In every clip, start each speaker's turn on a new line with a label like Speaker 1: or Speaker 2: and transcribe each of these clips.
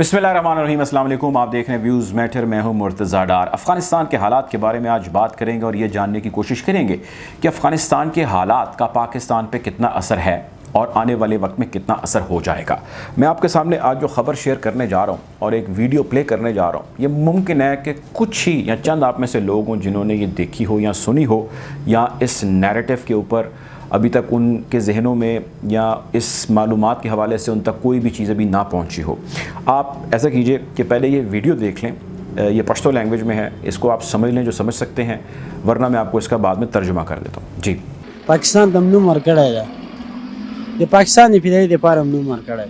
Speaker 1: बिस्मिल्लाहिर्रहमानिर्रहीम, अस्सलाम वालेकुम। आप देख रहे हैं व्यूज़ मैटर। मैं हूं मुर्तज़ा डार। अफ़गानिस्तान के हालात के बारे में आज बात करेंगे और ये जानने की कोशिश करेंगे कि अफ़गानिस्तान के हालात का पाकिस्तान पे कितना असर है और आने वाले वक्त में कितना असर हो जाएगा। मैं आपके सामने आज जो ख़बर शेयर करने जा रहा हूँ और एक वीडियो प्ले करने जा रहा हूँ, ये मुमकिन है कि कुछ ही या चंद आप में से लोग हों जिन्होंने ये देखी हो या सुनी हो या इस नैरेटिव के ऊपर अभी तक उनके जहनों में या इस मालूमात के हवाले से उन तक कोई भी चीज़ अभी ना पहुंची हो। आप ऐसा कीजिए कि पहले ये वीडियो देख लें, ये पश्तो लैंग्वेज में है, इसको आप समझ लें जो समझ सकते हैं, वरना मैं आपको इसका बाद में तर्जुमा कर देता हूँ। जी।
Speaker 2: पाकिस्तान दमनु मरकड़ा है ये पाकिस्तान दी फिदाई दे पार हमनु मरकड़ा है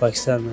Speaker 2: पाकिस्तान में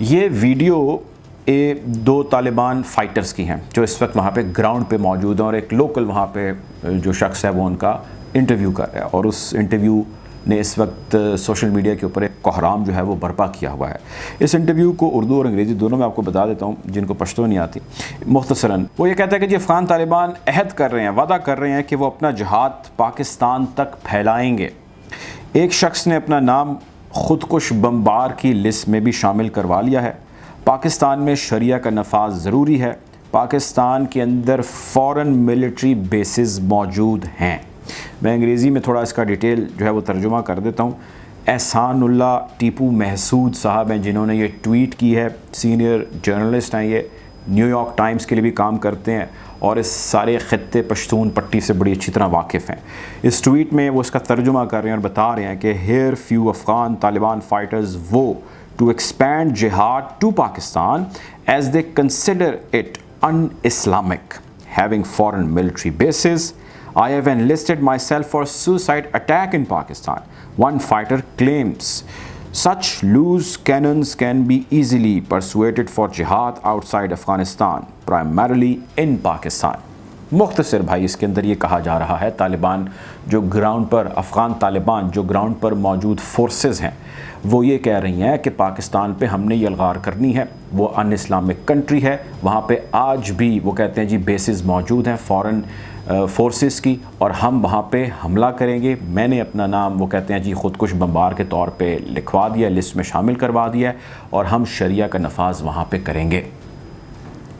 Speaker 1: ये वीडियो दो तालिबान फ़ाइटर्स की हैं जो इस वक्त वहाँ पे ग्राउंड पे मौजूद हैं और एक लोकल वहाँ पे जो शख्स है वो उनका इंटरव्यू कर रहा है और उस इंटरव्यू ने इस वक्त सोशल मीडिया के ऊपर एक कोहराम जो है वो बर्पा किया हुआ है। इस इंटरव्यू को उर्दू और अंग्रेज़ी दोनों में आपको बता देता हूँ जिनको पश्तो नहीं आती। मुख्तसरन वो ये कहता है कि जी अफ़गान तालिबान अहद कर रहे हैं, वादा कर रहे हैं कि वो अपना जहाद पाकिस्तान तक फैलाएँगे। एक शख्स ने अपना नाम ख़ुदकुश बमबार की लिस्ट में भी शामिल करवा लिया है। पाकिस्तान में शरिया का नफाज ज़रूरी है। पाकिस्तान के अंदर फ़ॉरेन मिलिट्री बेसिस मौजूद हैं। मैं अंग्रेज़ी में थोड़ा इसका डिटेल जो है वो तर्जुमा कर देता हूँ। एहसानुल्लाह टीपू महसूद साहब हैं जिन्होंने ये ट्वीट की है। सीनियर जर्नलिस्ट हैं, ये न्यूयॉर्क टाइम्स के लिए भी काम करते हैं और इस सारे ख़त्ते पश्तून पट्टी से बड़ी अच्छी तरह वाकिफ़ हैं। इस ट्वीट में वो इसका तर्जुमा कर रहे हैं और बता रहे हैं कि हेयर फ्यू अफ़गान तालिबान फ़ाइटर्स वो to expand jihad to Pakistan as they consider it un-Islamic, having foreign military bases. I have enlisted myself for suicide attack in Pakistan. One fighter claims such loose cannons can be easily persuaded for jihad outside Afghanistan, primarily in Pakistan. मुख्तसर भाई इसके अंदर ये कहा जा रहा है तालिबान जो ग्राउंड पर अफ़गान तालिबान जो ग्राउंड पर मौजूद फोर्सेस हैं वो ये कह रही हैं कि पाकिस्तान पे हमने यलगार करनी है। वो अन इस्लामिक कंट्री है, वहाँ पे आज भी वो कहते हैं जी बेसिस मौजूद हैं फ़ॉरेन फोर्सेस की और हम वहाँ पे हमला करेंगे। मैंने अपना नाम वो कहते हैं जी ख़ुदकुश बमबार के तौर पे लिखवा दिया, लिस्ट में शामिल करवा दिया और हम शरिया का नफाज वहाँ पे करेंगे।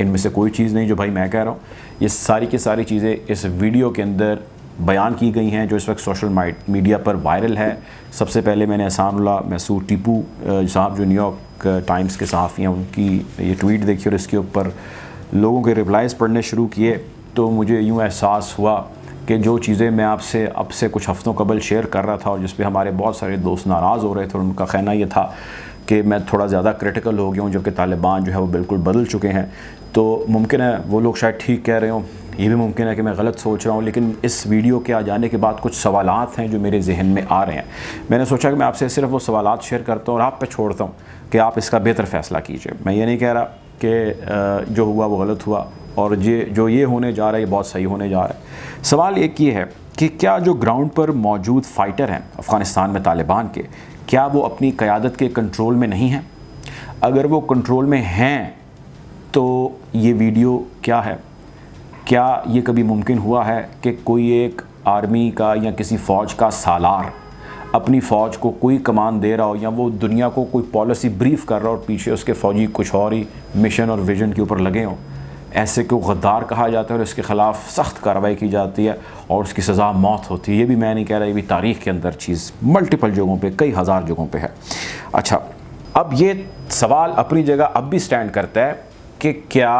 Speaker 1: इनमें से कोई चीज़ नहीं जो भाई मैं कह रहा हूँ, ये सारी की सारी चीज़ें इस वीडियो के अंदर बयान की गई हैं जो इस वक्त सोशल मीडिया पर वायरल है। सबसे पहले मैंने एहसानुल्लाह महसूद टीपू साहब जो न्यूयॉर्क टाइम्स के सहाफ़ी हैं उनकी ये ट्वीट देखी और इसके ऊपर लोगों के रिप्लाइज़ पढ़ने शुरू किए तो मुझे यूँ एहसास हुआ कि जो चीज़ें मैं आपसे अब से कुछ हफ़्तों कबल शेयर कर रहा था और जिस पे हमारे बहुत सारे दोस्त नाराज़ हो रहे थे और उनका कहना ये था कि मैं थोड़ा ज़्यादा क्रिटिकल हो गया हूँ जबकि तालिबान जो है वो बिल्कुल बदल चुके हैं। तो मुमकिन है वो लोग शायद ठीक कह रहे हों, ये भी मुमकिन है कि मैं गलत सोच रहा हूँ, लेकिन इस वीडियो के आ जाने के बाद कुछ सवालात हैं जो मेरे जहन में आ रहे हैं। मैंने सोचा कि मैं आपसे सिर्फ वो सवालात शेयर करता हूँ और आप पे छोड़ता हूँ कि आप इसका बेहतर फ़ैसला कीजिए। मैं ये नहीं कह रहा कि जो हुआ वो गलत हुआ और जो ये होने जा रहा है ये बहुत सही होने जा रहा है। सवाल एक ये है कि क्या जो ग्राउंड पर मौजूद फ़ाइटर हैं अफ़गानिस्तान में तालिबान के, क्या वो अपनी क़यादत के कंट्रोल में नहीं हैं? अगर वो कंट्रोल में हैं तो ये वीडियो क्या है? क्या ये कभी मुमकिन हुआ है कि कोई एक आर्मी का या किसी फ़ौज का सालार अपनी फ़ौज को कोई कमान दे रहा हो या वो दुनिया को कोई पॉलिसी ब्रीफ़ कर रहा हो और पीछे उसके फ़ौजी कुछ और ही मिशन और विज़न के ऊपर लगे हों? ऐसे को गद्दार कहा जाता है और इसके ख़िलाफ़ सख्त कार्रवाई की जाती है और उसकी सज़ा मौत होती है। ये भी मैं नहीं कह रहा, ये भी तारीख़ के अंदर चीज़ मल्टीपल जगहों पे, कई हज़ार जगहों पे है। अच्छा, अब ये सवाल अपनी जगह अब भी स्टैंड करता है कि क्या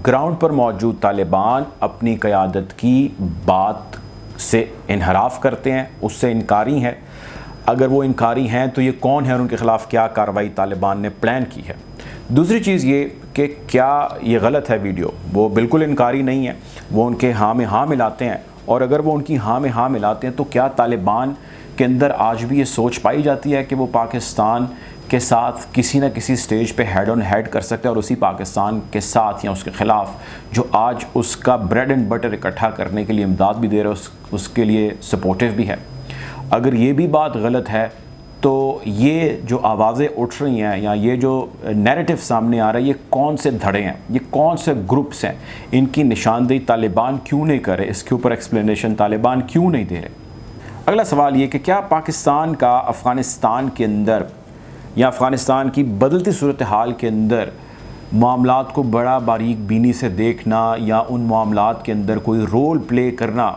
Speaker 1: ग्राउंड पर मौजूद तालिबान अपनी क़यादत की बात से इनहराफ करते हैं, उससे इनकारी हैं? अगर वो इनकारी हैं तो ये कौन है और उनके ख़िलाफ़ क्या कार्रवाई तालिबान ने प्लान की है? दूसरी चीज़ ये कि क्या ये गलत है वीडियो? वो बिल्कुल इनकारी नहीं है, वो उनके हाँ में हाँ मिलाते हैं और अगर वो उनकी हाँ में हाँ मिलाते हैं तो क्या तालिबान के अंदर आज भी ये सोच पाई जाती है कि वो पाकिस्तान के साथ किसी न किसी स्टेज पे हेड ऑन हेड कर सकते हैं और उसी पाकिस्तान के साथ या उसके ख़िलाफ़ जो आज उसका ब्रेड एंड बटर इकट्ठा करने के लिए इमदाद भी दे रहा है, उसके लिए सपोर्टिव भी है। अगर ये भी बात गलत है तो ये जो आवाज़ें उठ रही हैं या ये जो नैरेटिव सामने आ रहा है, ये कौन से धड़े हैं, ये कौन से ग्रुप्स हैं, इनकी निशानदेही तालिबान क्यों नहीं कर रहे, इसके ऊपर एक्सप्लेनेशन तालिबान क्यों नहीं दे रहे। अगला सवाल ये कि क्या पाकिस्तान का अफ़गानिस्तान के अंदर या अफ़गानिस्तान की बदलती सूरत हाल के अंदर मामलात को बड़ा बारीक बीनी से देखना या उन मामलात के अंदर कोई रोल प्ले करना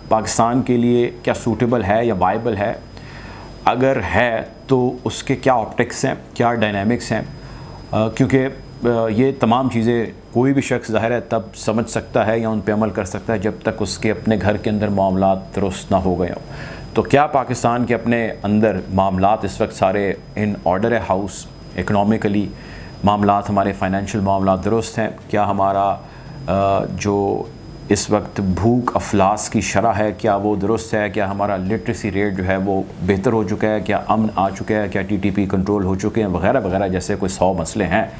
Speaker 1: पाकिस्तान के लिए क्या सूटेबल है या वायबल है? अगर है तो उसके क्या ऑप्टिक्स हैं, क्या डायनामिक्स हैं? क्योंकि ये तमाम चीज़ें कोई भी शख्स ज़ाहिर है तब समझ सकता है या उन पे अमल कर सकता है जब तक उसके अपने घर के अंदर मामलात दुरुस्त ना हो गए हों। तो क्या पाकिस्तान के अपने अंदर मामलात इस वक्त सारे इन ऑर्डर है हाउस, इकनॉमिकली मामलात, हमारे फाइनेंशियल मामलात दुरुस्त हैं? क्या हमारा जो इस वक्त भूख अफलास की शरह है क्या वो दुरुस्त है? क्या हमारा लिटरेसी रेट जो है वो बेहतर हो चुका है? क्या अमन आ चुका है? क्या टीटीपी कंट्रोल हो चुके हैं? वगैरह वगैरह जैसे कोई 100 मसले हैं।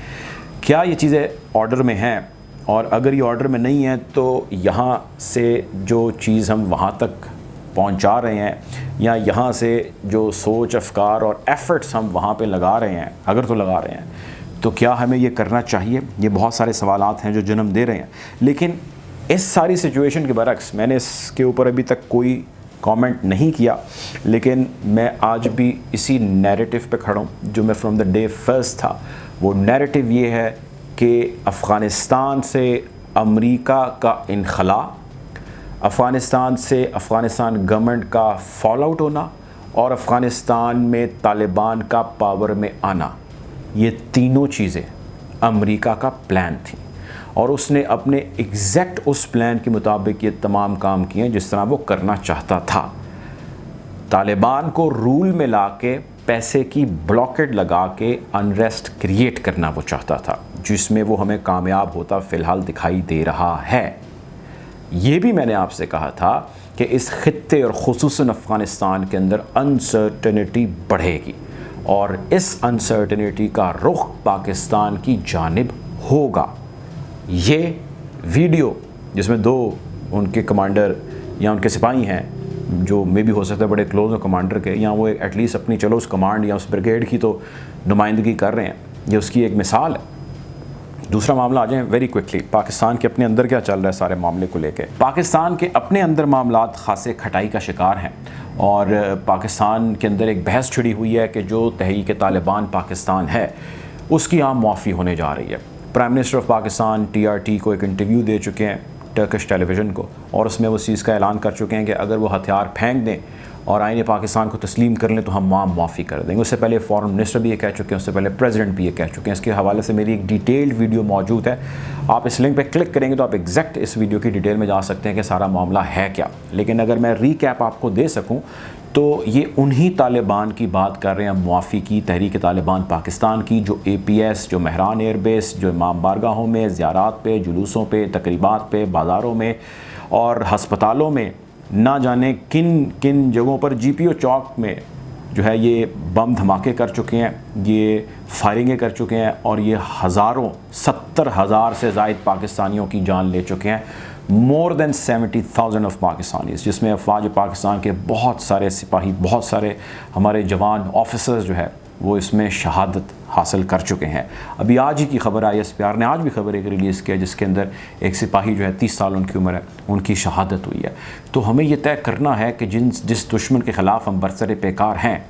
Speaker 1: क्या ये चीज़ें ऑर्डर में हैं? और अगर ये ऑर्डर में नहीं है तो यहाँ से जो चीज़ हम वहाँ तक पहुँचा रहे हैं या यहाँ से जो सोच, अफकार और एफ़र्ट्स हम वहाँ पे लगा रहे हैं, अगर तो लगा रहे हैं, तो क्या हमें ये करना चाहिए? ये बहुत सारे सवालात हैं जो जन्म दे रहे हैं। लेकिन इस सारी सिचुएशन के बरक्स मैंने इसके ऊपर अभी तक कोई कमेंट नहीं किया, लेकिन मैं आज भी इसी नैरेटिव पे खड़ा हूँ जो मैं फ्रॉम द डे फर्स्ट था। वो नैरेटिव ये है कि अफ़गानिस्तान से अमेरिका का इनखला, अफ़गानिस्तान से अफ़गानिस्तान गवर्नमेंट का फॉल आउट होना और अफ़गानिस्तान में तालिबान का पावर में आना, ये तीनों चीज़ें अमेरिका का प्लान थी और उसने अपने एग्जैक्ट उस प्लान के मुताबिक ये तमाम काम किए जिस तरह वो करना चाहता था। तालिबान को रूल में ला के पैसे की ब्लॉकेट लगा के अनरेस्ट क्रिएट करना वो चाहता था, जिसमें वो हमें कामयाब होता फ़िलहाल दिखाई दे रहा है। ये भी मैंने आपसे कहा था कि इस खित्ते और ख़ुसूसन अफ़गानिस्तान के अंदर अनसर्टेनिटी बढ़ेगी और इस अनसर्टेनिटी का रुख पाकिस्तान की जानिब होगा। ये वीडियो जिसमें 2 उनके कमांडर या उनके सिपाही हैं जो मे भी हो सकता है बड़े क्लोज हो कमांडर के, या वो एटलीस्ट अपनी चलो उस कमांड या उस ब्रिगेड की तो नुमाइंदगी कर रहे हैं, ये उसकी एक मिसाल है। दूसरा मामला आ जाए वेरी क्विकली, पाकिस्तान के अपने अंदर क्या चल रहा है सारे मामले को लेके। पाकिस्तान के अपने अंदर मामलात खासे खटाई का शिकार हैं और पाकिस्तान के अंदर एक बहस छिड़ी हुई है कि जो तहरीक तालिबान पाकिस्तान है उसकी आम मुआफ़ी होने जा रही है। Prime minister of Pakistan TRT को एक इंटरव्यू दे चुके हैं, टर्किश टेलीविज़न को, और उसमें वो चीज़ का ऐलान कर चुके हैं कि अगर वो हथियार फेंक दें और आईने पाकिस्तान को तस्लीम कर लें तो हम आम मुआफ़ी कर देंगे। उससे पहले फॉरेन मिनिस्टर भी ये कह चुके हैं, उससे पहले प्रेसिडेंट भी ये कह चुके हैं। इसके हवाले से मेरी एक डिटेल्ड वीडियो मौजूद है, आप इस लिंक पे क्लिक करेंगे तो आप एग्जैक्ट इस वीडियो की डिटेल में जा सकते हैं कि सारा मामला है क्या। लेकिन अगर मैं रीकैप आपको दे सकूँ तो ये उन्हीं तालिबान की बात कर रहे हैं मुआफ़ी की, तहरीक तालिबान पाकिस्तान की, जो APS, जो महरान एयरबेस, जो इमाम बारगाहों में, ज़ियारात पे, जुलूसों पे, तकरीबात पे, बाज़ारों में और हस्पतालों में ना जाने किन किन जगहों पर GPO चौक में जो है ये बम धमाके कर चुके हैं, ये फायरिंगें कर चुके हैं और ये हज़ारों 70,000 से ज़ायद पाकिस्तानियों की जान ले चुके हैं। मोर दैन 70,000 ऑफ पाकिस्तानीज़, जिसमें अफवाज पाकिस्तान के बहुत सारे सिपाही, बहुत सारे हमारे जवान ऑफिसर्स जो है वो इसमें शहादत हासिल कर चुके हैं। अभी आज ही की खबर ISPR ने आज भी खबर एक रिलीज़ किया जिसके अंदर एक सिपाही जो है 30 साल उनकी उम्र है, उनकी शहादत हुई है। तो हमें ये तय करना है कि जिस दुश्मन के ख़िलाफ़ हम बरसरे पेकार हैं,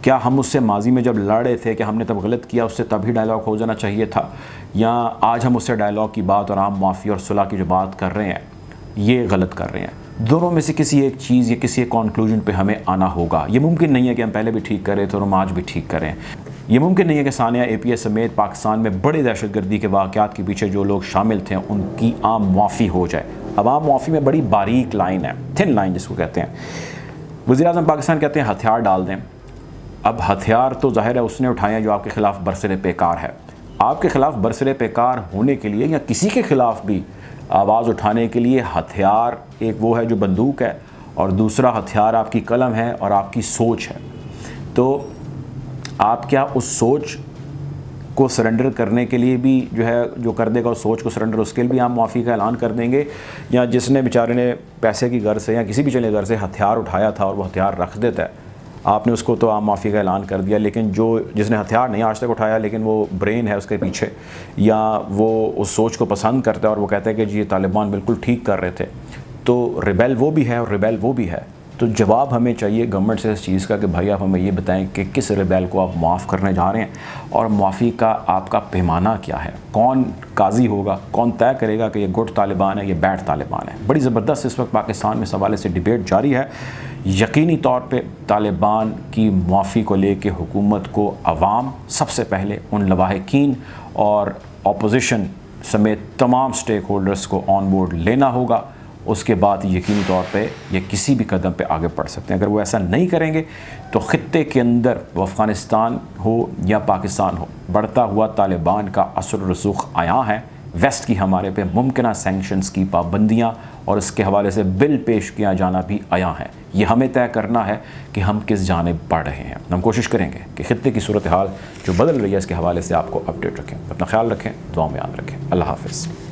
Speaker 1: क्या हम उससे माजी में जब लड़ रहे थे कि हमने तब गलत किया, उससे तभी डायलॉग हो जाना चाहिए था, या आज हम उससे डायलॉग की बात और आम माफ़ी और सुलह की जो बात कर रहे हैं ये गलत कर रहे हैं? दोनों में से किसी एक चीज़ या किसी एक कॉन्क्लूजन पे हमें आना होगा। ये मुमकिन नहीं है कि हम पहले भी ठीक करें तो हम आज भी ठीक करें। ये मुमकिन नहीं है कि सानिया APS समेत पाकिस्तान में बड़े दहशतगर्दी के वाक़यात के पीछे जो लोग शामिल थे उनकी आम मुआफ़ी हो जाए। अब आम मुआफ़ी में बड़ी बारीक लाइन है, थिन लाइन जिसको कहते हैं। वज़ीर-ए-आज़म पाकिस्तान कहते हैं हथियार डाल दें। अब हथियार तो ज़ाहिर है उसने उठाए हैं जो आपके ख़िलाफ़ बरसरे पेकार है, आपके ख़िलाफ़ बरसरे पेकार होने के लिए या किसी के ख़िलाफ़ भी आवाज़ उठाने के लिए हथियार एक वो है जो बंदूक है, और दूसरा हथियार आपकी कलम है और आपकी सोच है। तो आप क्या उस सोच को सरेंडर करने के लिए भी जो है, जो कर देगा उस सोच को सरेंडर, उसके लिए भी आप माफ़ी का ऐलान कर देंगे? या जिसने बेचारे ने पैसे की गर्ज से या किसी भी चले गर्ज से हथियार उठाया था और वो हथियार रख देता है, आपने उसको तो आप माफ़ी का ऐलान कर दिया, लेकिन जिसने हथियार नहीं आज तक उठाया लेकिन वो ब्रेन है उसके पीछे, या वो उस सोच को पसंद करता है और वो कहता है कि जी ये तालिबान बिल्कुल ठीक कर रहे थे, तो रिबेल वो भी है और रिबेल वो भी है। तो जवाब हमें चाहिए गवर्नमेंट से इस चीज़ का कि भाई आप हमें ये बताएं कि किस रिबेल को आप माफ़ करने जा रहे हैं और माफ़ी का आपका पैमाना क्या है, कौन काजी होगा, कौन तय करेगा कि ये गुड तालिबान है, ये बैड तालिबान है। बड़ी ज़बरदस्त इस वक्त पाकिस्तान में इस हवाले से डिबेट जारी है। यकीनी तौर पे तालिबान की माफ़ी को लेके हुकूमत को अवाम सबसे पहले उन लवाहिकीन और अपोजिशन समेत तमाम स्टेक होल्डर्स को ऑन बोर्ड लेना होगा। उसके बाद यकीनी तौर पे ये किसी भी कदम पे आगे बढ़ सकते हैं। अगर वो ऐसा नहीं करेंगे तो ख़ित्ते के अंदर वो अफ़गानिस्तान हो या पाकिस्तान हो, बढ़ता हुआ तालिबान का असर रसूख आया है। वेस्ट की हमारे पे मुमकिन सैंक्शंस की पाबंदियाँ और इसके हवाले से बिल पेश किया जाना भी आया है। ये हमें तय करना है कि हम किस जानिब बढ़ रहे हैं। हम कोशिश करेंगे कि ख़ित्ते की सूरत हाल जो बदल रही है इसके हवाले से आपको अपडेट रखें। अपना ख्याल रखें, दुआ में याद रखें। अल्लाह हाफ़िज़।